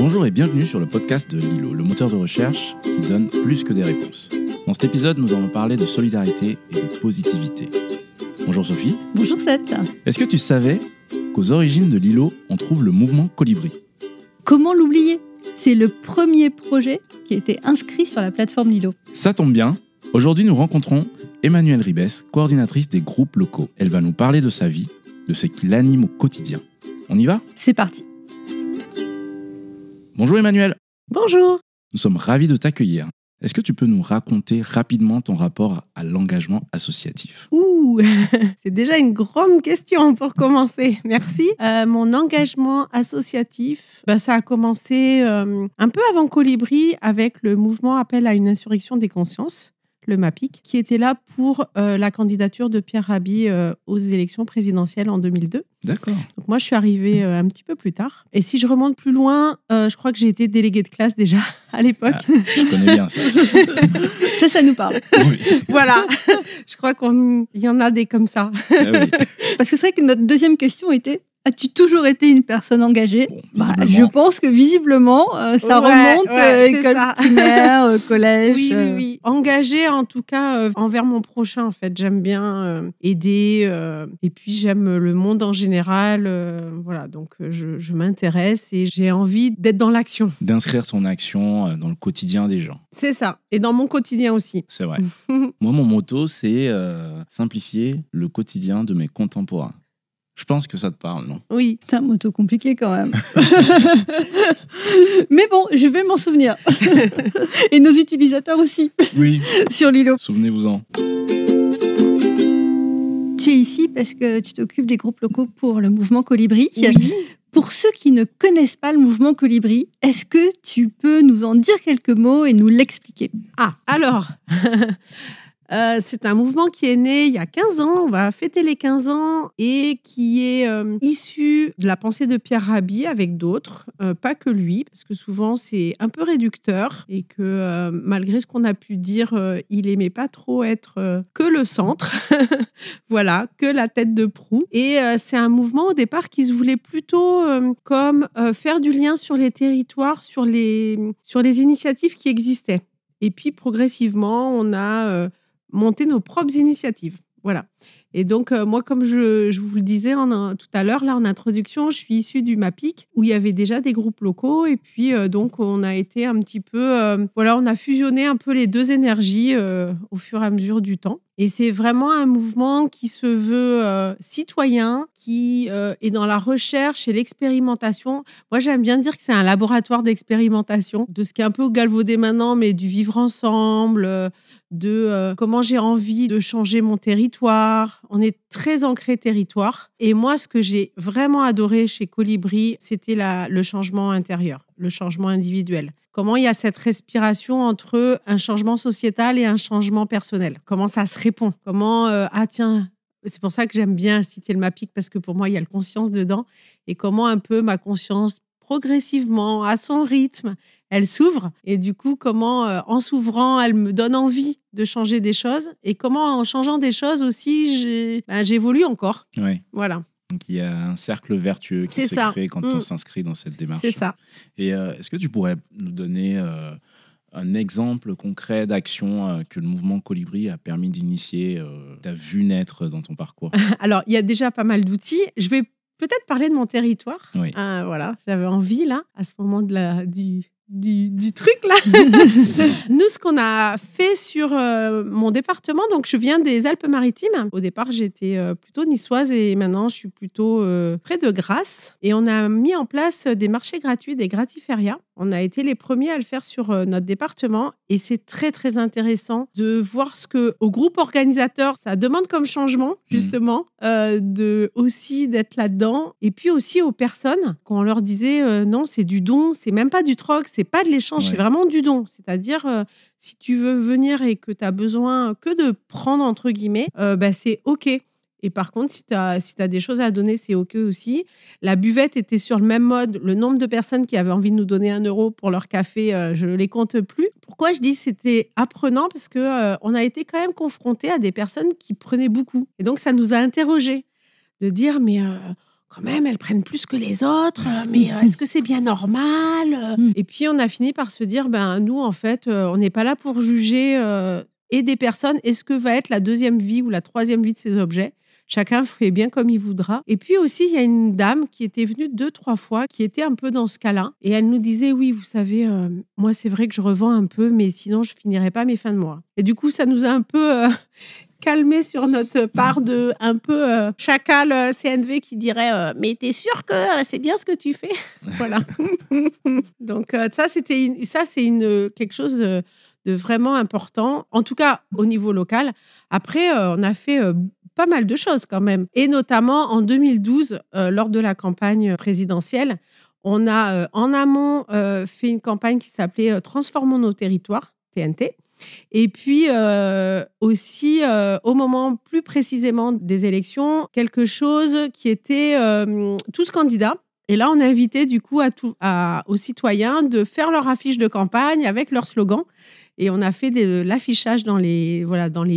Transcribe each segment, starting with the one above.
Bonjour et bienvenue sur le podcast de Lilo, le moteur de recherche qui donne plus que des réponses. Dans cet épisode, nous allons parler de solidarité et de positivité. Bonjour Sophie. Bonjour Seth. Est-ce que tu savais qu'aux origines de Lilo, on trouve le mouvement Colibri ? Comment l'oublier ? C'est le premier projet qui a été inscrit sur la plateforme Lilo. Ça tombe bien. Aujourd'hui, nous rencontrons Emmanuelle Ribes, coordinatrice des groupes locaux. Elle va nous parler de sa vie, de ce qui l'anime au quotidien. On y va ? C'est parti. Bonjour Emmanuelle. Bonjour. Nous sommes ravis de t'accueillir. Est-ce que tu peux nous raconter rapidement ton rapport à l'engagement associatif ? C'est déjà une grande question pour commencer. Merci. Mon engagement associatif, ça a commencé un peu avant Colibri avec le mouvement Appel à une insurrection des consciences, le MAPIC, qui était là pour la candidature de Pierre Rabhi aux élections présidentielles en 2002. D'accord. Donc moi, je suis arrivée un petit peu plus tard. Et si je remonte plus loin, je crois que j'ai été déléguée de classe déjà à l'époque. Je connais bien ça. Ça nous parle. Oui. Voilà. Je crois qu'il y en a des comme ça. Ah oui. Parce que c'est vrai que notre deuxième question était: as-tu toujours été une personne engagée ? Bon, Je pense que visiblement, ça remonte école ça. primaire, collège. Oui. Engagée en tout cas envers mon prochain en fait. J'aime bien aider et puis j'aime le monde en général. Voilà, donc je m'intéresse et j'ai envie d'être dans l'action. D'inscrire son action dans le quotidien des gens. C'est ça. Et dans mon quotidien aussi. C'est vrai. Moi, mon motto, c'est simplifier le quotidien de mes contemporains. Je pense que ça te parle, non ? Oui. C'est un motto compliqué quand même. Mais bon, je vais m'en souvenir. Et nos utilisateurs aussi, Oui. sur Lilo. Souvenez-vous-en. Tu es ici parce que tu t'occupes des groupes locaux pour le mouvement Colibri. Oui. Pour ceux qui ne connaissent pas le mouvement Colibri, est-ce que tu peux nous en dire quelques mots et nous l'expliquer ? Ah, alors, c'est un mouvement qui est né il y a 15 ans, on va fêter les 15 ans, et qui est issu de la pensée de Pierre Rabhi avec d'autres, pas que lui, parce que souvent c'est un peu réducteur, et que malgré ce qu'on a pu dire, il aimait pas trop être que le centre, voilà, que la tête de proue. Et c'est un mouvement au départ qui se voulait plutôt comme faire du lien sur les territoires, sur les initiatives qui existaient. Et puis progressivement, on a monter nos propres initiatives. Voilà. Et donc, moi, comme je vous le disais tout à l'heure, là, en introduction, je suis issue du MAPIC, où il y avait déjà des groupes locaux. Et puis, donc, on a été un petit peu... on a fusionné un peu les deux énergies au fur et à mesure du temps. Et c'est vraiment un mouvement qui se veut citoyen, qui est dans la recherche et l'expérimentation. Moi, j'aime bien dire que c'est un laboratoire d'expérimentation, de ce qui est un peu galvaudé maintenant, mais du vivre ensemble, de comment j'ai envie de changer mon territoire. On est très ancré territoire. Et moi, ce que j'ai vraiment adoré chez Colibri, c'était le changement intérieur, le changement individuel. Comment il y a cette respiration entre un changement sociétal et un changement personnel. Comment ça se répond. Comment, c'est pour ça que j'aime bien citer le MAPIC, parce que pour moi, il y a le conscience dedans. Et comment un peu ma conscience, progressivement, à son rythme, elle s'ouvre. Et du coup, comment, en s'ouvrant, elle me donne envie de changer des choses. Et comment, en changeant des choses aussi, j'évolue encore. Oui. Voilà. Donc, il y a un cercle vertueux qui se crée quand on s'inscrit dans cette démarche. C'est ça. Et est-ce que tu pourrais nous donner un exemple concret d'action que le mouvement Colibri a permis d'initier, tu as vu naître dans ton parcours ? Alors, il y a déjà pas mal d'outils. Je vais peut-être parler de mon territoire. Oui. Voilà, j'avais envie, là, à ce moment du truc là. Nous, ce qu'on a fait sur mon département, donc je viens des Alpes-Maritimes. Au départ, j'étais plutôt niçoise et maintenant je suis plutôt près de Grasse. Et on a mis en place des marchés gratuits, des gratiférias. On a été les premiers à le faire sur notre département et c'est très très intéressant de voir ce que au groupe organisateur ça demande comme changement justement, aussi d'être là-dedans, et puis aussi aux personnes quand on leur disait non, c'est du don, c'est même pas du troc, c'est pas de l'échange, c'est vraiment du don. C'est-à-dire si tu veux venir et que tu as besoin que de prendre entre guillemets, c'est OK. Et par contre, si tu as des choses à donner, c'est OK aussi. La buvette était sur le même mode. Le nombre de personnes qui avaient envie de nous donner 1 euro pour leur café, je ne les compte plus. Pourquoi je dis que c'était apprenant ? Parce qu'on a été quand même confrontés à des personnes qui prenaient beaucoup. Et donc, ça nous a interrogés de dire, mais quand même, elles prennent plus que les autres, mais est-ce que c'est bien normal? Et puis, on a fini par se dire, nous, en fait, on n'est pas là pour juger et des personnes, et ce que va être la deuxième vie ou la troisième vie de ces objets. Chacun fait bien comme il voudra. Et puis aussi, il y a une dame qui était venue 2-3 fois, qui était un peu dans ce cas-là. Et elle nous disait, oui, vous savez, moi, c'est vrai que je revends un peu, mais sinon, je finirai pas mes fins de mois. Et du coup, ça nous a un peu calmé sur notre part de un peu chacal CNV qui dirait, mais t'es sûr que c'est bien ce que tu fais? Voilà. Donc ça, c'est quelque chose de vraiment important, en tout cas au niveau local. Après, on a fait pas mal de choses quand même. Et notamment en 2012, lors de la campagne présidentielle, on a en amont fait une campagne qui s'appelait Transformons nos territoires, TNT. Et puis aussi, au moment plus précisément des élections, quelque chose qui était tous candidats. Et là, on a invité du coup aux citoyens de faire leur affiche de campagne avec leur slogan. Et on a fait l'affichage dans les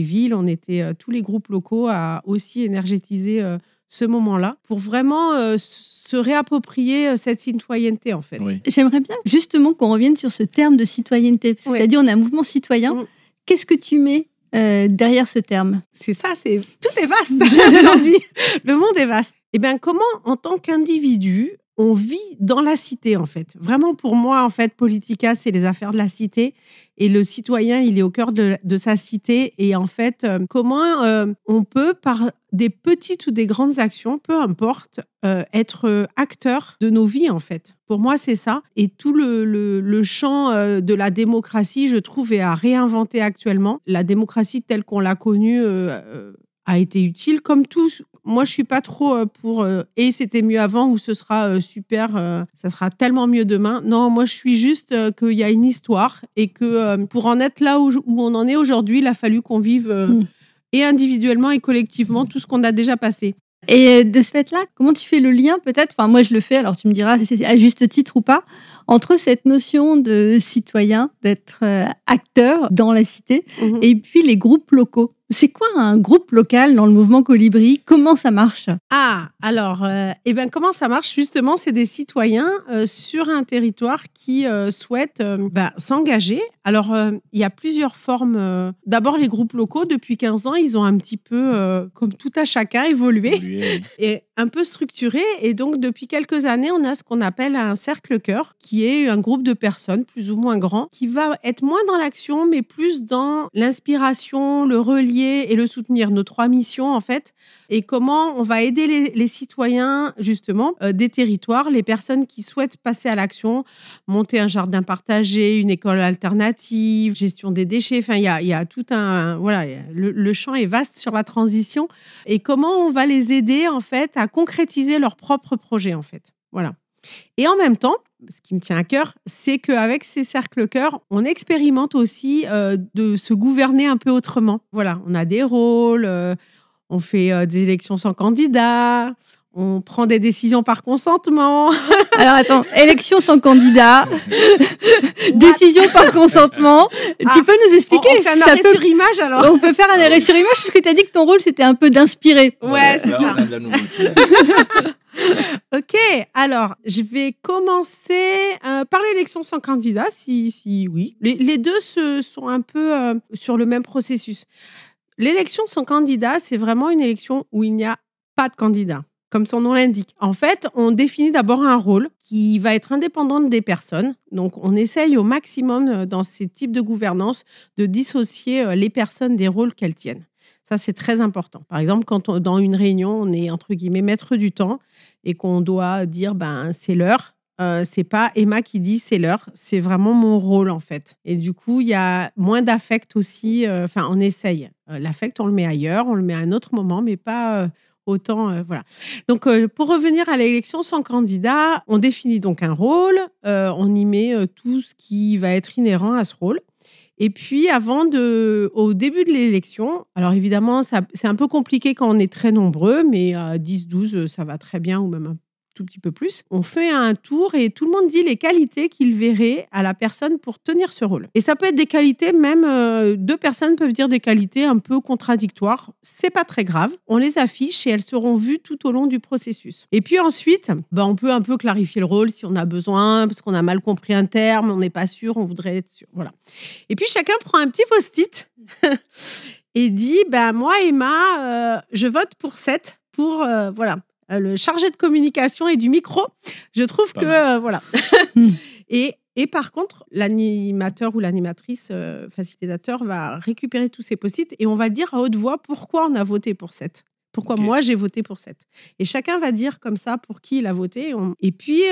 villes. On était tous les groupes locaux à aussi énergétiser ce moment-là pour vraiment se réapproprier cette citoyenneté, en fait. Oui. J'aimerais bien justement qu'on revienne sur ce terme de citoyenneté. Parce que tu as dit on est un mouvement citoyen. Qu'est-ce que tu mets derrière ce terme? C'est ça, tout est vaste aujourd'hui. Le monde est vaste. Eh bien, comment, en tant qu'individu, on vit dans la cité, en fait. Vraiment, pour moi, en fait, Politica, c'est les affaires de la cité. Et le citoyen, il est au cœur de sa cité. Et en fait, comment on peut, par des petites ou des grandes actions, peu importe, être acteur de nos vies, en fait. Pour moi, c'est ça. Et tout le champ de la démocratie, je trouve, est à réinventer actuellement. La démocratie telle qu'on l'a connue a été utile, comme tout. Moi, je suis pas trop pour et c'était mieux avant ou ce sera super, ça sera tellement mieux demain. Non, moi, je suis juste qu'il y a une histoire et que pour en être là où on en est aujourd'hui, il a fallu qu'on vive et individuellement et collectivement tout ce qu'on a déjà passé. Et de ce fait-là, comment tu fais le lien peut-être, enfin moi je le fais, alors tu me diras si c'est à juste titre ou pas, entre cette notion de citoyen, d'être acteur dans la cité, et puis les groupes locaux? C'est quoi un groupe local dans le mouvement Colibri? Comment ça marche? Ah, alors, comment ça marche justement? C'est des citoyens sur un territoire qui souhaitent s'engager. Alors, il y a plusieurs formes. D'abord, les groupes locaux, depuis 15 ans, ils ont un petit peu, comme tout à chacun, évolué et un peu structuré. Et donc, depuis quelques années, on a ce qu'on appelle un cercle-cœur, qui est un groupe de personnes plus ou moins grand, qui va être moins dans l'action, mais plus dans l'inspiration, le relier et le soutenir. Nos 3 missions, en fait, et comment on va aider les citoyens, justement, des territoires, les personnes qui souhaitent passer à l'action, monter un jardin partagé, une école alternative, gestion des déchets. Enfin, il y a tout un... Voilà, le champ est vaste sur la transition. Et comment on va les aider, en fait, à concrétiser leurs propres projets, en fait. Voilà. Et en même temps, ce qui me tient à cœur, c'est qu'avec ces cercles-cœurs, on expérimente aussi de se gouverner un peu autrement. Voilà, on a des rôles, on fait des élections sans candidat, on prend des décisions par consentement. Alors attends, élection sans candidat, décision par consentement. Tu peux nous expliquer? On fait un arrêt sur image alors? On peut faire un arrêt sur image puisque tu as dit que ton rôle c'était un peu d'inspirer. Ouais, c'est ça. On a de la nouveauté. Ok, alors je vais commencer par l'élection sans candidat, si oui. Les deux sont un peu sur le même processus. L'élection sans candidat, c'est vraiment une élection où il n'y a pas de candidat, comme son nom l'indique. En fait, on définit d'abord un rôle qui va être indépendant des personnes. Donc, on essaye au maximum dans ces types de gouvernance de dissocier les personnes des rôles qu'elles tiennent. Ça, c'est très important. Par exemple, quand dans une réunion, on est entre guillemets maître du temps et qu'on doit dire c'est l'heure. C'est pas Emma qui dit c'est l'heure, c'est vraiment mon rôle en fait. Et du coup, il y a moins d'affect aussi. Enfin, on essaye. L'affect, on le met ailleurs, on le met à un autre moment, mais pas autant. Voilà. Donc, pour revenir à l'élection sans candidat, on définit donc un rôle, on y met tout ce qui va être inhérent à ce rôle. Et puis, au début de l'élection, alors évidemment, c'est un peu compliqué quand on est très nombreux, mais à 10, 12, ça va très bien, ou même tout petit peu plus. On fait un tour et tout le monde dit les qualités qu'il verrait à la personne pour tenir ce rôle. Et ça peut être des qualités, même 2 personnes peuvent dire des qualités un peu contradictoires. C'est pas très grave. On les affiche et elles seront vues tout au long du processus. Et puis ensuite, on peut un peu clarifier le rôle si on a besoin, parce qu'on a mal compris un terme, on n'est pas sûr, on voudrait être sûr. Voilà. Et puis chacun prend un petit post-it et dit moi, Emma, je vote pour 7 pour le chargé de communication et du micro. Je trouve que voilà. Et par contre, l'animateur ou l'animatrice facilitateur va récupérer tous ces post-it et on va le dire à haute voix pourquoi on a voté pour 7. Pourquoi moi j'ai voté pour 7. Et chacun va dire comme ça pour qui il a voté. Et puis,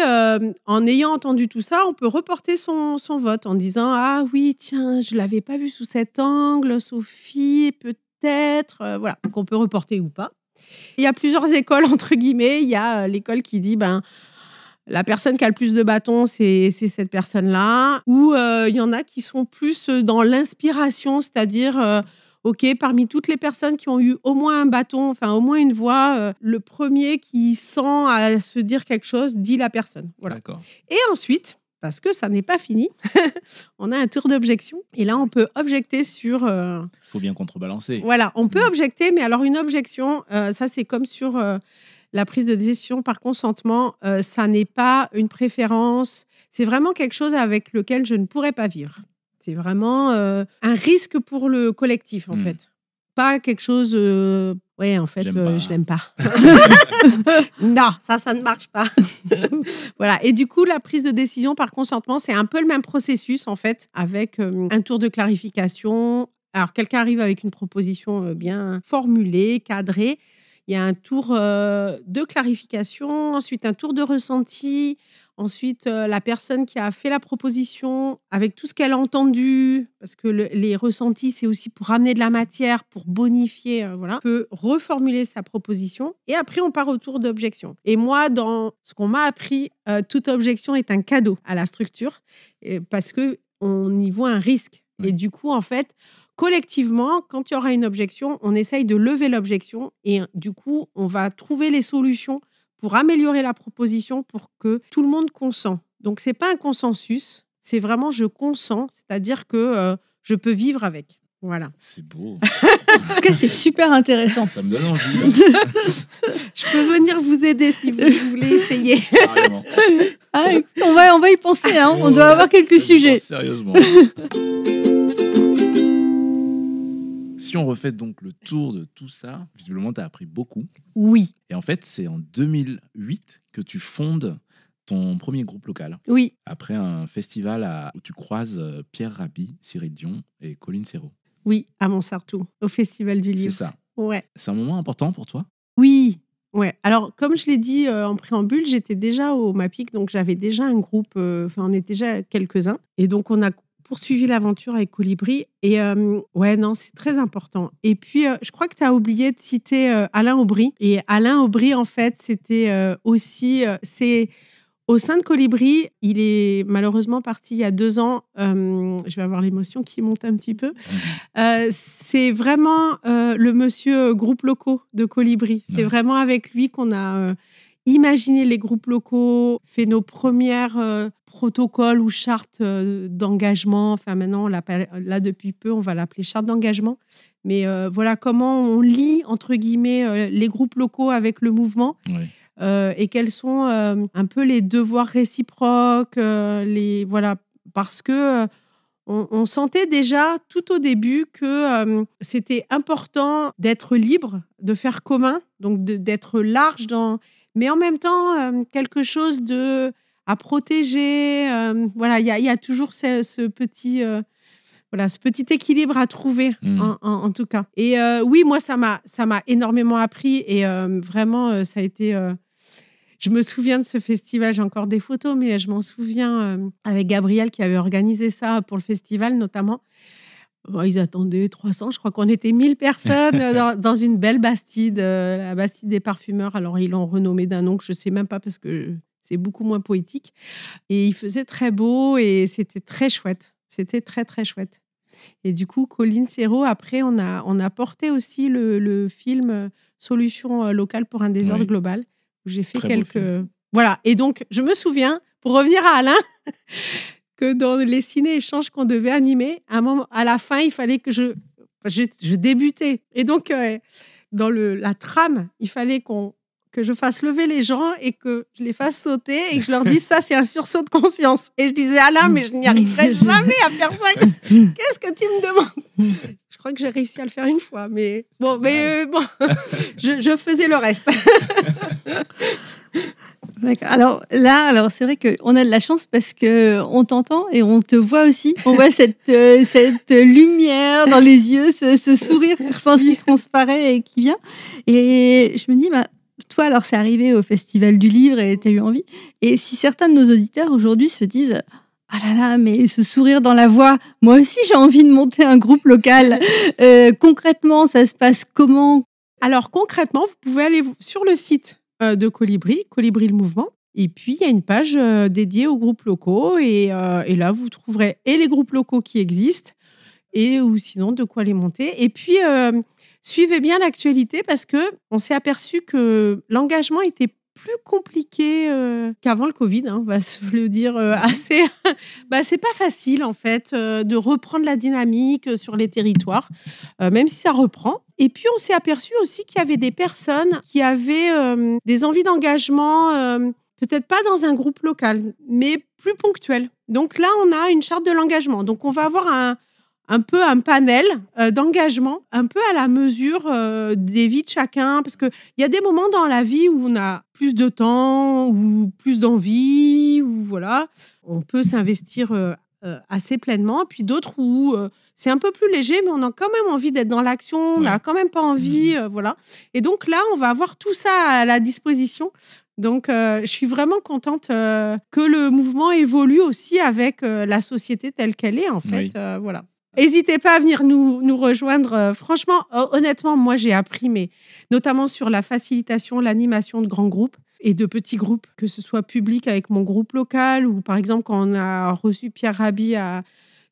en ayant entendu tout ça, on peut reporter son vote en disant ah oui, tiens, je ne l'avais pas vu sous cet angle, Sophie, peut-être. Voilà. Donc on peut reporter ou pas. Il y a plusieurs écoles, entre guillemets. Il y a l'école qui dit la personne qui a le plus de bâtons, c'est cette personne-là. Ou il y en a qui sont plus dans l'inspiration, c'est-à-dire... OK, parmi toutes les personnes qui ont eu au moins un bâton, enfin au moins une voix, le premier qui sent à se dire quelque chose, dit la personne. Voilà. D'accord. Et ensuite, parce que ça n'est pas fini, on a un tour d'objection. Et là, on peut objecter sur... Il faut bien contrebalancer. Voilà, on peut objecter, mais alors une objection, ça c'est comme sur la prise de décision par consentement, ça n'est pas une préférence, c'est vraiment quelque chose avec lequel je ne pourrais pas vivre. C'est vraiment un risque pour le collectif, en fait. Pas quelque chose... en fait, je l'aime pas. Non, ça ne marche pas. Voilà. Et du coup, la prise de décision par consentement, c'est un peu le même processus, en fait, avec un tour de clarification. Alors, quelqu'un arrive avec une proposition bien formulée, cadrée. Il y a un tour de clarification, ensuite un tour de ressenti. Ensuite, la personne qui a fait la proposition, avec tout ce qu'elle a entendu, parce que les ressentis, c'est aussi pour ramener de la matière, pour bonifier, peut reformuler sa proposition. Et après, on part au tour d'objection. Et moi, dans ce qu'on m'a appris, toute objection est un cadeau à la structure, parce qu'on y voit un risque. Oui. Et du coup, en fait, collectivement, quand il y aura une objection, on essaye de lever l'objection. Et du coup, on va trouver les solutions pour améliorer la proposition pour que tout le monde consent. Donc, ce n'est pas un consensus, c'est vraiment je consens, c'est-à-dire que je peux vivre avec. Voilà. C'est beau. En tout cas, c'est super intéressant. Ça me donne envie. Je peux venir vous aider si vous voulez essayer. Carrément. Ah, on va y penser, hein. On doit avoir quelques sujets. Sérieusement. Si on refait donc le tour de tout ça, visiblement, tu as appris beaucoup. Oui. Et en fait, c'est en 2008 que tu fondes ton premier groupe local. Oui. Après un festival où tu croises Pierre Rabhi, Cyril Dion et Colline Serrault. Oui, à Montsartou, au Festival du Livre. C'est ça. Ouais. C'est un moment important pour toi ? Oui. Ouais. Alors, comme je l'ai dit en préambule, j'étais déjà au MAPIC, donc j'avais déjà un groupe, on était déjà quelques-uns. Et donc, on a poursuivi l'aventure avec Colibri. Et c'est très important. Et puis, je crois que tu as oublié de citer Alain Aubry. Et Alain Aubry, en fait, c'était aussi... c'est au sein de Colibri, il est malheureusement parti il y a 2 ans. Je vais avoir l'émotion qui monte un petit peu. C'est vraiment le monsieur groupe locaux de Colibri. C'est vraiment avec lui qu'on a... imaginer les groupes locaux, fait nos premières protocoles ou chartes d'engagement. Enfin, maintenant, là, depuis peu, on va l'appeler charte d'engagement. Mais voilà comment on lie, entre guillemets, les groupes locaux avec le mouvement. Oui. Et quels sont un peu les devoirs réciproques. Parce que on sentait déjà tout au début que c'était important d'être libre, de faire commun, donc d'être large dans... Mais en même temps, quelque chose à protéger. Il y a toujours ce petit équilibre à trouver, en tout cas. Et oui, moi, ça m'a énormément appris. Et vraiment, ça a été... je me souviens de ce festival, j'ai encore des photos, mais je m'en souviens avec Gabriel qui avait organisé ça pour le festival, notamment. Ils attendaient 300, je crois qu'on était 1000 personnes dans une belle Bastide, la Bastide des parfumeurs. Alors, ils l'ont renommée d'un nom que je ne sais même pas parce que c'est beaucoup moins poétique. Et il faisait très beau et c'était très chouette. C'était très, très chouette. Et du coup, Colline Serrault, après, on a porté aussi le film Solutions locales pour un désordre global, où j'ai fait Voilà. Et donc, je me souviens, pour revenir à Alain, que dans les ciné-échanges qu'on devait animer, à la fin, il fallait que je débutais. Et donc, dans la trame, il fallait que je fasse lever les gens et que je les fasse sauter et que je leur dise ça, c'est un sursaut de conscience. Et je disais, Alain, mais je n'y arriverai jamais à faire ça. Qu'est-ce que tu me demandes? Je crois que j'ai réussi à le faire une fois, mais bon, je faisais le reste. Alors là, c'est vrai qu'on a de la chance parce qu'on t'entend et on te voit aussi. On voit cette lumière dans les yeux, ce sourire, je pense, qui transparaît et qui vient. Et je me dis, toi, alors c'est arrivé au Festival du Livre et tu as eu envie. Et si certains de nos auditeurs aujourd'hui se disent, ah là là, mais ce sourire dans la voix, moi aussi j'ai envie de monter un groupe local. Concrètement, ça se passe comment? Alors concrètement, vous pouvez aller sur le site de Colibri le Mouvement. Et puis, il y a une page dédiée aux groupes locaux. Et là, vous trouverez et les groupes locaux qui existent ou sinon de quoi les monter. Et puis, suivez bien l'actualité parce qu'on s'est aperçu que l'engagement était plus compliqué qu'avant le Covid, on va se le dire assez. C'est pas facile, en fait, de reprendre la dynamique sur les territoires, même si ça reprend. Et puis, on s'est aperçu aussi qu'il y avait des personnes qui avaient des envies d'engagement, peut-être pas dans un groupe local, mais plus ponctuel. Donc là, on a une charte de l'engagement. Donc, on va avoir un peu un panel d'engagement, un peu à la mesure des vies de chacun. Parce qu'il y a des moments dans la vie où on a plus de temps ou plus d'envie, ou voilà, on peut s'investir assez pleinement. Puis d'autres où c'est un peu plus léger, mais on a quand même envie d'être dans l'action, on n'a quand même pas envie, voilà. Et donc là, on va avoir tout ça à la disposition. Donc, je suis vraiment contente que le mouvement évolue aussi avec la société telle qu'elle est, en fait. Voilà. N'hésitez pas à venir nous rejoindre. Franchement, honnêtement, moi, j'ai appris, mais notamment sur la facilitation, l'animation de grands groupes et de petits groupes, que ce soit public avec mon groupe local ou, par exemple, quand on a reçu Pierre Rabhi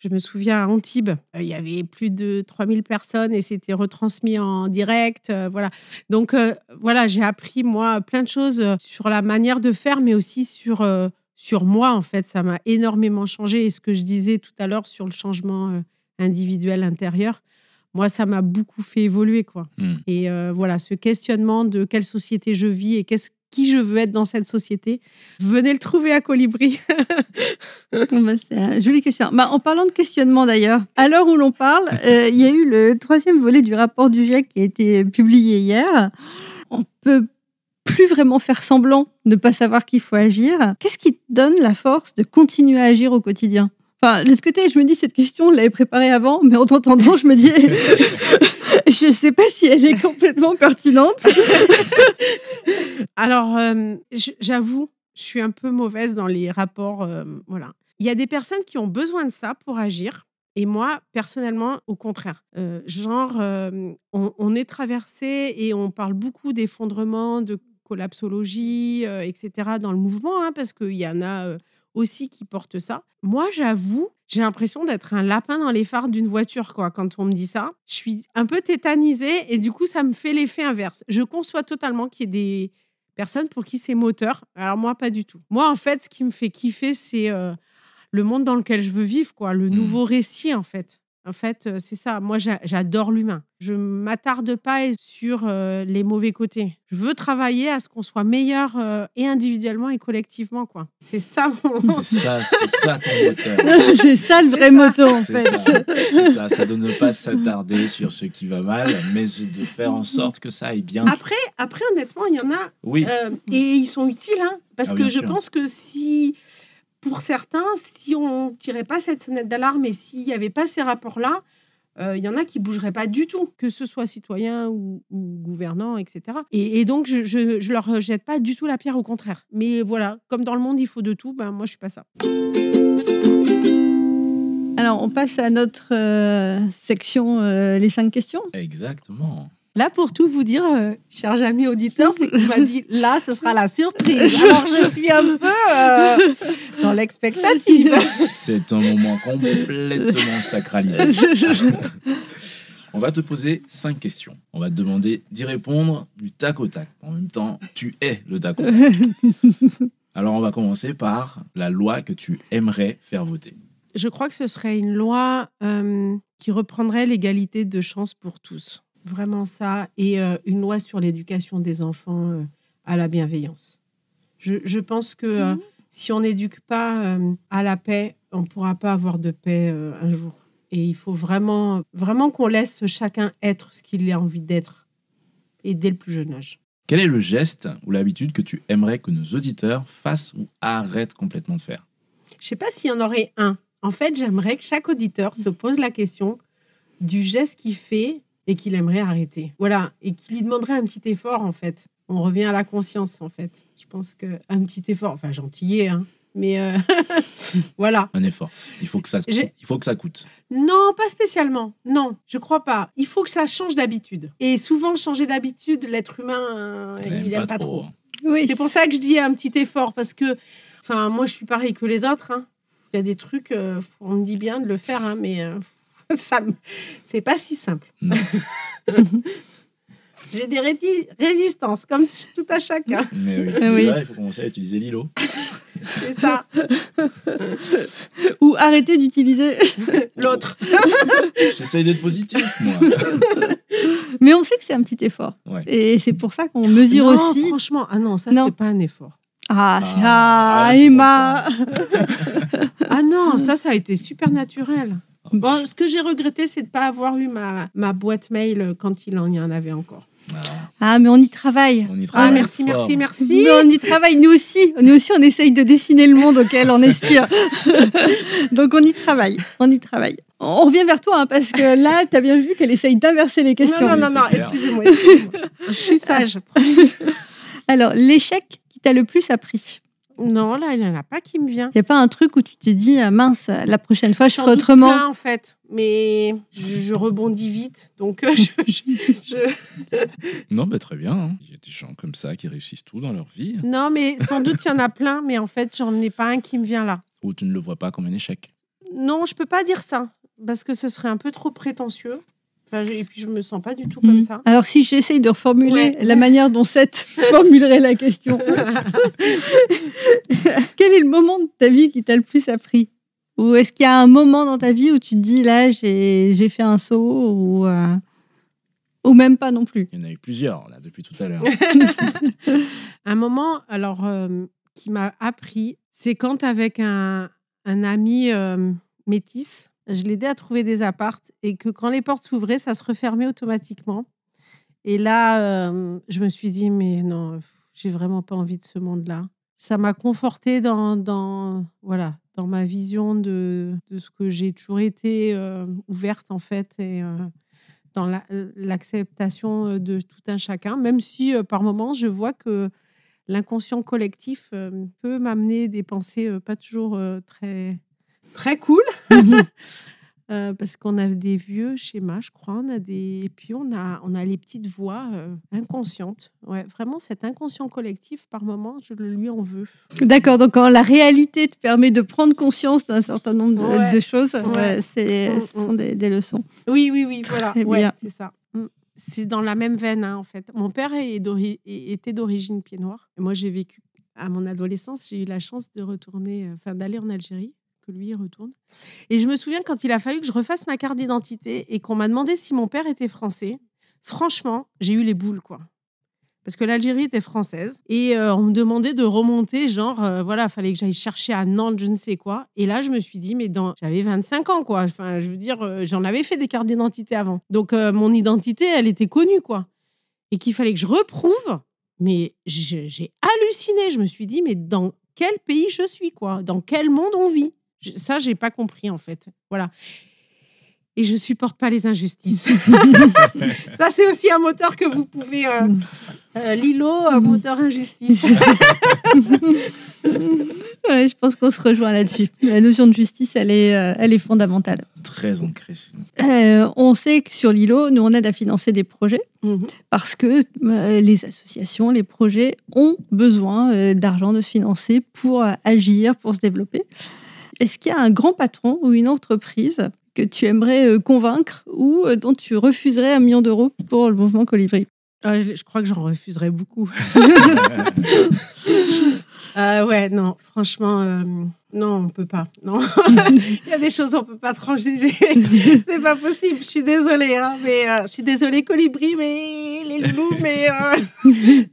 je me souviens, à Antibes, il y avait plus de 3000 personnes et c'était retransmis en direct. Voilà. Donc, voilà, j'ai appris, moi, plein de choses sur la manière de faire, mais aussi sur moi, en fait. Ça m'a énormément changé. Et ce que je disais tout à l'heure sur le changement individuel intérieur, moi, ça m'a beaucoup fait évoluer, quoi. Et voilà, ce questionnement de quelle société je vis et qui je veux être dans cette société, venez le trouver à Colibri. C'est une jolie question. En parlant de questionnement d'ailleurs, à l'heure où l'on parle, il y a eu le 3e volet du rapport du GIEC qui a été publié hier. On peut plus vraiment faire semblant de ne pas savoir qu'il faut agir. Qu'est-ce qui te donne la force de continuer à agir au quotidien? Enfin, de l'autre côté, je me dis, cette question, on l'avait préparée avant, mais en t'entendant, je me dis, je ne sais pas si elle est complètement pertinente. Alors, j'avoue, je suis un peu mauvaise dans les rapports. Voilà. Il y a des personnes qui ont besoin de ça pour agir. Et moi, personnellement, au contraire. On est traversé et on parle beaucoup d'effondrement, de collapsologie, etc. dans le mouvement, parce qu'il y en a aussi qui portent ça. Moi, j'avoue, j'ai l'impression d'être un lapin dans les phares d'une voiture, quoi. Quand on me dit ça, je suis un peu tétanisée et du coup, ça me fait l'effet inverse. Je conçois totalement qu'il y ait des personnes pour qui c'est moteur. Alors moi, pas du tout. Moi, en fait, ce qui me fait kiffer, c'est le monde dans lequel je veux vivre, quoi. Le nouveau récit, en fait. En fait, c'est ça. Moi, j'adore l'humain. Je ne m'attarde pas sur les mauvais côtés. Je veux travailler à ce qu'on soit meilleur et individuellement et collectivement, quoi. C'est ça mon... C'est ça ton moteur. C'est ça le vrai moteur, en fait. C'est ça. Ça de ne pas s'attarder sur ce qui va mal, mais de faire en sorte que ça aille bien. Après honnêtement, il y en a. Oui. Et ils sont utiles, parce que je sûr. pense que pour certains, si on ne tirait pas cette sonnette d'alarme et s'il n'y avait pas ces rapports-là, il y en a qui ne bougeraient pas du tout, que ce soit citoyens ou gouvernants, etc. Et donc, je ne leur jette pas du tout la pierre, au contraire. Mais voilà, comme dans le monde, il faut de tout, moi, je ne suis pas ça. Alors, on passe à notre section les 5 questions. Exactement. Là, pour tout vous dire, chers amis auditeurs, c'est qu'on m'a dit, là, ce sera la surprise. Alors, je suis un peu dans l'expectative. C'est un moment complètement sacralisé. On va te poser 5 questions. On va te demander d'y répondre du tac au tac. En même temps, tu es le tac au tac. Alors, on va commencer par la loi que tu aimerais faire voter. Je crois que ce serait une loi qui reprendrait l'égalité de chance pour tous. Vraiment ça. Et une loi sur l'éducation des enfants à la bienveillance. Je pense que si on n'éduque pas à la paix, on ne pourra pas avoir de paix un jour. Et il faut vraiment qu'on laisse chacun être ce qu'il a envie d'être. Et dès le plus jeune âge. Quel est le geste ou l'habitude que tu aimerais que nos auditeurs fassent ou arrêtent complètement de faire? Je ne sais pas s'il y en aurait un. En fait, j'aimerais que chaque auditeur se pose la question du geste qu'il fait et qu'il aimerait arrêter. Voilà, et qui lui demanderait un petit effort, en fait. On revient à la conscience, en fait. Je pense qu'un petit effort, enfin gentillet, hein, mais voilà. Un effort. Il faut que ça coûte. Non, pas spécialement. Non, je crois pas. Il faut que ça change d'habitude. Et souvent, changer d'habitude, l'être humain, il n'aime pas trop. Oui. C'est pour ça que je dis un petit effort, parce que, enfin, moi, je suis pareil que les autres. Hein. Il y a des trucs, on me dit bien de le faire, hein, mais c'est pas si simple. J'ai des résistances, comme tout à chacun. Mais oui. Là, il faut commencer à utiliser Lilo. C'est ça. Ou arrêter d'utiliser l'autre. J'essaye d'être positif, moi. Mais on sait que c'est un petit effort. Ouais. Et c'est pour ça qu'on mesure aussi. Franchement, c'est pas un effort. Emma. Non, ça a été super naturel. Bon, ce que j'ai regretté, c'est de ne pas avoir eu ma boîte mail quand il y en avait encore. Mais on y travaille. Merci. Mais on y travaille, nous aussi, on essaye de dessiner le monde auquel on aspire. Donc on y travaille. On revient vers toi, hein, parce que là, tu as bien vu qu'elle essaye d'inverser les questions. Non, excusez-moi. Je suis sage. Alors, l'échec qui t'a le plus appris? Non, là, il n'y en a pas qui me vient. Il n'y a pas un truc où tu t'es dit, mince, la prochaine fois, je ferai autrement? Plein, en fait, mais je rebondis vite, donc Non, très bien. Hein. Il y a des gens comme ça qui réussissent tout dans leur vie. Non, mais sans doute, il y en a plein, mais en fait, j'en ai pas un qui me vient là. Ou tu ne le vois pas comme un échec? Non, je peux pas dire ça, parce que ce serait un peu trop prétentieux. Et puis, je me sens pas du tout comme ça. Alors, si j'essaye de reformuler la manière dont Seth formulerait la question. Quel est le moment de ta vie qui t'a le plus appris? Ou est-ce qu'il y a un moment dans ta vie où tu te dis, là, j'ai fait un saut, ou même pas non plus? Il y en a eu plusieurs, là, depuis tout à l'heure. Un moment, alors, qui m'a appris, c'est quand, avec un ami métis, je l'aidais à trouver des appartes et que quand les portes s'ouvraient, ça se refermait automatiquement. Et là, je me suis dit, mais non, j'ai vraiment pas envie de ce monde-là. Ça m'a confortée dans ma vision de ce que j'ai toujours été ouverte, en fait, et dans l'acceptation de tout un chacun, même si par moments, je vois que l'inconscient collectif peut m'amener des pensées pas toujours très cool. Parce qu'on a des vieux schémas, je crois. Et puis on a les petites voix inconscientes. Ouais, vraiment, cet inconscient collectif, par moment, je lui en veux. D'accord, donc quand la réalité te permet de prendre conscience d'un certain nombre de choses, ce sont des leçons. Oui, voilà. Ouais, c'est ça. C'est dans la même veine, hein, en fait. Mon père était d'origine pied-noir. Et moi, j'ai vécu, à mon adolescence, j'ai eu la chance de d'aller en Algérie, que lui retourne. Et je me souviens quand il a fallu que je refasse ma carte d'identité et qu'on m'a demandé si mon père était français. Franchement, j'ai eu les boules, quoi. Parce que l'Algérie était française et on me demandait de remonter, fallait que j'aille chercher à Nantes, je ne sais quoi. Et là, je me suis dit, mais j'avais 25 ans, quoi. Enfin, je veux dire, j'en avais fait des cartes d'identité avant. Donc, mon identité, elle était connue, quoi. Et qu'il fallait que je reprouve. Mais j'ai halluciné. Je me suis dit, mais dans quel pays je suis, quoi? Dans quel monde on vit? Ça, j'ai pas compris, en fait. Voilà. Et je supporte pas les injustices. Ça, c'est aussi un moteur que vous pouvez... Lilo, moteur injustice. Ouais, je pense qu'on se rejoint là-dessus. La notion de justice, elle est fondamentale. Très ancrée. On sait que sur Lilo, nous, on aide à financer des projets parce que les associations, les projets ont besoin d'argent, de se financer pour agir, pour se développer. Est-ce qu'il y a un grand patron ou une entreprise que tu aimerais convaincre ou dont tu refuserais 1 million d'euros pour le mouvement Colibri? Je crois que j'en refuserais beaucoup. Ouais, non, franchement, non, on peut pas. Non, il y a des choses on peut pas transiger. C'est pas possible. Je suis désolée, hein, mais je suis désolée, Colibri, mais les loulous, mais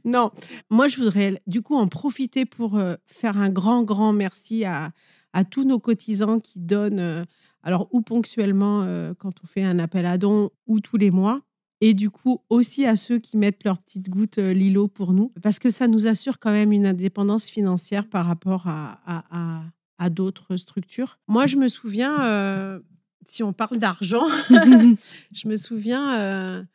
non. Moi, je voudrais du coup en profiter pour faire un grand merci à tous nos cotisants qui donnent, alors ou ponctuellement quand on fait un appel à dons, ou tous les mois. Et du coup, aussi à ceux qui mettent leur petite goutte Lilo pour nous, parce que ça nous assure quand même une indépendance financière par rapport à d'autres structures. Moi, je me souviens, si on parle d'argent, je me souviens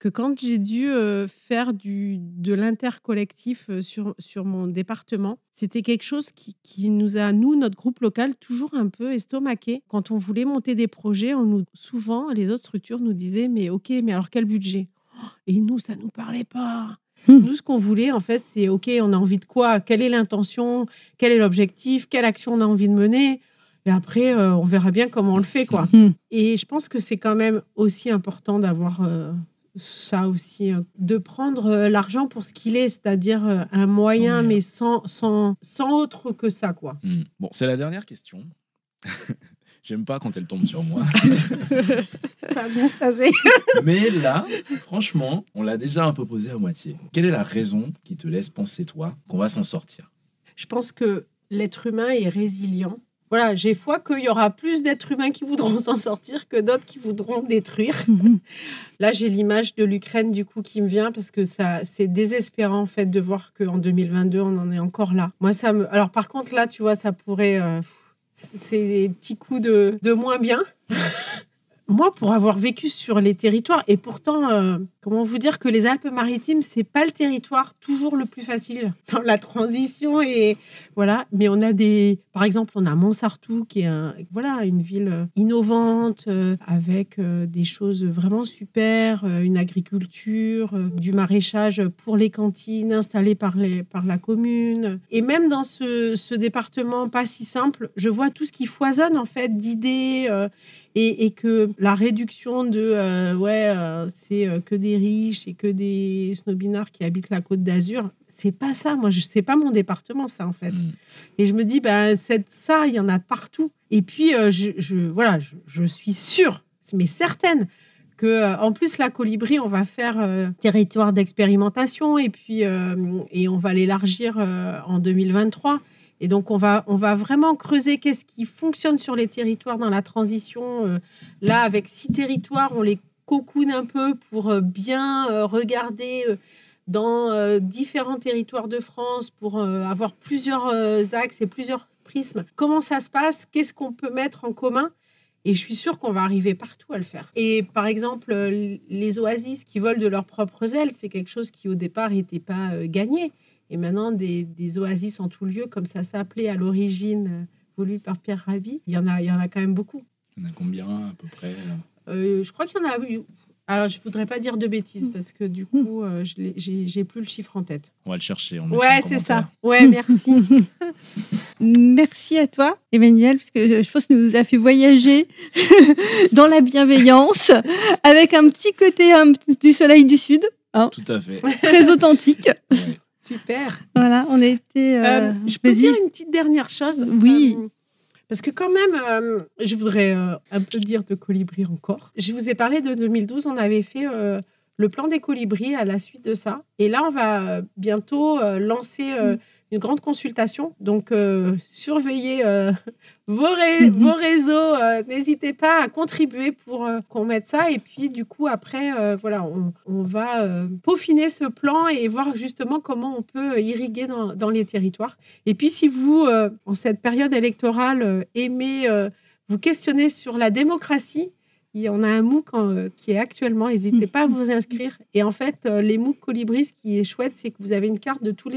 que quand j'ai dû faire de l'intercollectif sur mon département, c'était quelque chose qui nous a, nous, notre groupe local, toujours un peu estomaqué. Quand on voulait monter des projets, souvent, les autres structures nous disaient « mais ok, mais alors quel budget ?» Et nous, ça ne nous parlait pas. Nous, ce qu'on voulait, en fait, c'est « ok, on a envie de quoi? Quelle est l'intention? Quel est l'objectif? Quelle action on a envie de mener ?» Et après, on verra bien comment on le fait, quoi. Et je pense que c'est quand même aussi important d'avoir... ça aussi, de prendre l'argent pour ce qu'il est, c'est-à-dire un moyen, mais sans autre que ça, quoi. Bon, c'est la dernière question. J'aime pas quand elle tombe sur moi. Ça va bien se passer. Mais là, franchement, on l'a déjà un peu posé à moitié. Quelle est la raison qui te laisse penser, toi, qu'on va s'en sortir? Je pense que l'être humain est résilient. Voilà, j'ai foi qu'il y aura plus d'êtres humains qui voudront s'en sortir que d'autres qui voudront détruire. Là, j'ai l'image de l'Ukraine, du coup, qui me vient parce que c'est désespérant, en fait, de voir qu'en 2022, on en est encore là. Moi, Alors, par contre, là, tu vois, ça pourrait... c'est des petits coups de moins bien. Moi, pour avoir vécu sur les territoires, et pourtant, comment vous dire que les Alpes-Maritimes, c'est pas le territoire toujours le plus facile dans la transition, et voilà. Mais on a par exemple, on a Montsartou qui est une ville innovante avec des choses vraiment super, une agriculture, du maraîchage pour les cantines installées par la commune. Et même dans ce département pas si simple, je vois tout ce qui foisonne en fait d'idées. Et que la réduction c'est que des riches et que des snobinards qui habitent la Côte d'Azur, c'est pas ça. Moi, c'est pas mon département, ça, en fait. Et je me dis, ça, il y en a partout. Et puis, je suis sûre, mais certaine, que en plus, la Colibri, on va faire territoire d'expérimentation et puis et on va l'élargir en 2023. Et donc, on va vraiment creuser qu'est-ce qui fonctionne sur les territoires dans la transition. Là, avec 6 territoires, on les cocoune un peu pour bien regarder dans différents territoires de France pour avoir plusieurs axes et plusieurs prismes. Comment ça se passe? Qu'est-ce qu'on peut mettre en commun? Et je suis sûre qu'on va arriver partout à le faire. Et par exemple, les oasis qui volent de leurs propres ailes, c'est quelque chose qui, au départ, n'était pas gagné. Et maintenant, des oasis en tout lieu, comme ça s'appelait à l'origine, voulu par Pierre Rabhi, il y en a quand même beaucoup. Il y en a combien, à peu près? Je crois qu'il y en a eu. Alors, je ne voudrais pas dire de bêtises, parce que du coup, j'ai plus le chiffre en tête. On va le chercher. Ouais, c'est ça. Ouais, merci. Merci à toi, Emmanuel, parce que je pense que nous a fait voyager dans la bienveillance, avec un petit côté du soleil du Sud. Hein, tout à fait. Très authentique. Ouais. Super. Voilà, on a été... je peux dire une petite dernière chose? Oui. Parce que quand même, je voudrais un peu dire de Colibri encore. Je vous ai parlé de 2012, on avait fait le plan des colibris à la suite de ça. Et là, on va bientôt lancer une grande consultation. Donc, surveillez vos réseaux. N'hésitez pas à contribuer pour qu'on mette ça. Et puis, du coup, après, on va peaufiner ce plan et voir justement comment on peut irriguer dans les territoires. Et puis, si vous, en cette période électorale, aimez vous questionner sur la démocratie, on a un MOOC qui est actuellement, n'hésitez pas à vous inscrire. Et en fait, les MOOC Colibri, ce qui est chouette, c'est que vous avez une carte de toutes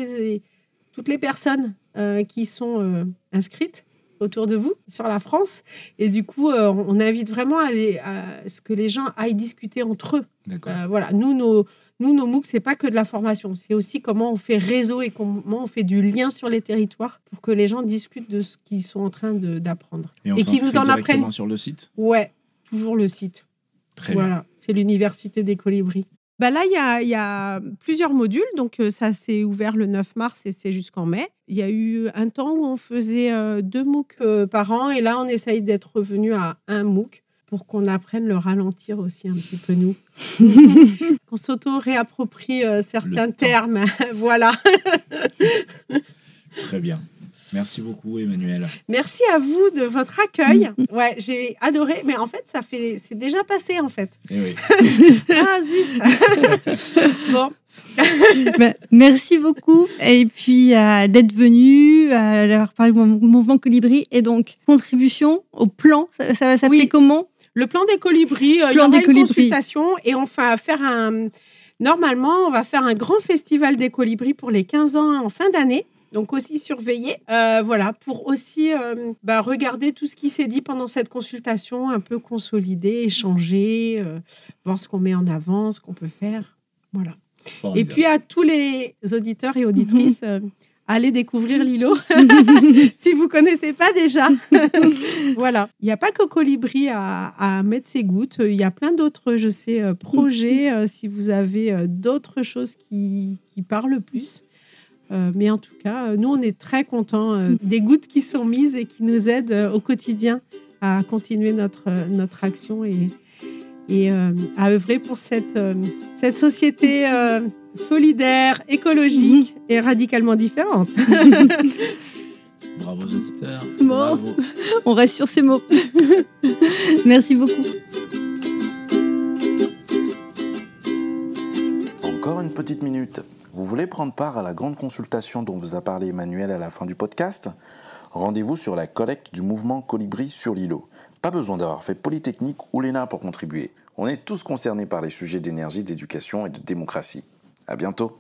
les personnes qui sont inscrites autour de vous sur la France. Et du coup, on invite vraiment à ce que les gens aillent discuter entre eux. D'accord. Voilà. Nous, Nous, nos MOOC, c'est pas que de la formation, c'est aussi comment on fait réseau et comment on fait du lien sur les territoires pour que les gens discutent de ce qu'ils sont en train d'apprendre. Et qu'ils nous en apprennent sur le site. Ouais, toujours le site. Très bien. C'est l'Université des Colibris. Là, il y a plusieurs modules, donc ça s'est ouvert le 9 mars et c'est jusqu'en mai. Il y a eu un temps où on faisait 2 MOOC par an et là, on essaye d'être revenu à un MOOC pour qu'on apprenne le ralentir aussi un petit peu, nous. Qu'on s'auto-réapproprie certains termes. Voilà. Très bien. Merci beaucoup, Emmanuelle. Merci à vous de votre accueil. Ouais, j'ai adoré. Mais en fait, c'est déjà passé, en fait. Eh oui. Ah, zut. Bon. Merci beaucoup. Et puis, d'être venu, d'avoir parlé du mouvement Colibri. Et donc, contribution au plan, ça va s'appeler comment ? Le plan des colibris. Il y aura une consultation et on va faire Normalement, on va faire un grand festival des colibris pour les 15 ans en fin d'année. Donc aussi surveiller, pour aussi regarder tout ce qui s'est dit pendant cette consultation, un peu consolider, échanger, voir ce qu'on met en avant, ce qu'on peut faire. Voilà. Formidable. Et puis à tous les auditeurs et auditrices, allez découvrir l'îlot si vous ne connaissez pas déjà. Voilà. Il n'y a pas que Colibri à mettre ses gouttes. Il y a plein d'autres, projets, si vous avez d'autres choses qui parlent plus. Mais en tout cas, nous, on est très contents des gouttes qui sont mises et qui nous aident au quotidien à continuer notre action et à œuvrer pour cette société solidaire, écologique et radicalement différente. Bravo aux auditeurs. Bon, bravo. On reste sur ces mots. Merci beaucoup. Encore une petite minute. Vous voulez prendre part à la grande consultation dont vous a parlé Emmanuel à la fin du podcast ? Rendez-vous sur la collecte du mouvement Colibri sur l'îlot. Pas besoin d'avoir fait Polytechnique ou l'ENA pour contribuer. On est tous concernés par les sujets d'énergie, d'éducation et de démocratie. À bientôt.